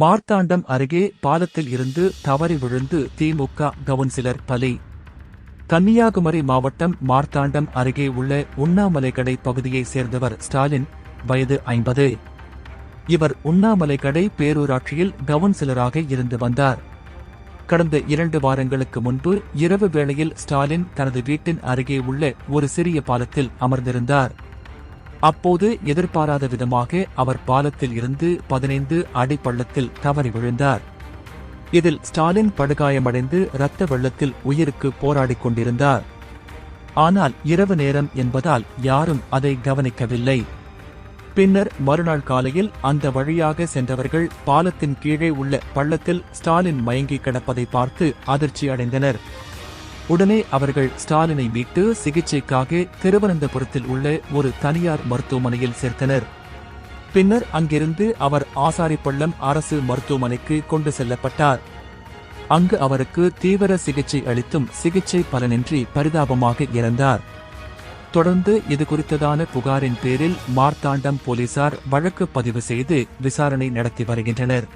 மார்த்தாண்டம் அருகே பாலத்தில் இருந்து தவறி விழுந்து திமுக கவுன்சிலர் பலி. கன்னியாகுமரி மாவட்டம் மார்த்தாண்டம் அருகே உள்ள உண்ணாமலைக்கடை பகுதியைச் சேர்ந்தவர் ஸ்டாலின், வயது 50. இவர் உண்ணாமலைக்கடை பேரூராட்சியில் கவுன்சிலராக இருந்து வந்தார். கடந்த 2 வாரங்களுக்கு முன்பு இரவு வேளையில் ஸ்டாலின் தனது வீட்டின் அருகே உள்ள ஒரு சிறிய பாலத்தில் அமர்ந்திருந்தார். அப்போது எதிர்பாராத விதமாக அவர் பாலத்தில் இருந்து 15 அடி பள்ளத்தில் தவறி விழுந்தார். இதில் ஸ்டாலின் படுகாயமடைந்து இரத்த வெள்ளத்தில் உயிருக்கு போராடிக் கொண்டிருந்தார். ஆனால் இரவு நேரம் என்பதால் யாரும் அதை கவனிக்கவில்லை. பின்னர் மறுநாள் காலையில் அந்த வழியாக சென்றவர்கள் பாலத்தின் கீழே உள்ள பள்ளத்தில் ஸ்டாலின் மயங்கி கிடப்பதை பார்த்து அதிர்ச்சி அடைந்தனர். உடனே அவர்கள் ஸ்டாலினை மீட்டு சிகிச்சைக்காக திருவனந்தபுரத்தில் உள்ள ஒரு தனியார் மருத்துவமனையில் சேர்த்தனர். பின்னர் அங்கிருந்து அவர் ஆசாரிப்பள்ளம் அரசு மருத்துவமனைக்கு கொண்டு செல்லப்பட்டார். அங்கு அவருக்கு தீவிர சிகிச்சை அளித்தும் சிகிச்சை பலனின்றி பரிதாபமாக இறந்தார். தொடர்ந்து இதுகுறித்ததான புகாரின் பேரில் மார்த்தாண்டம் போலீசார் வழக்கு பதிவு செய்து விசாரணை நடத்தி வருகின்றனர்.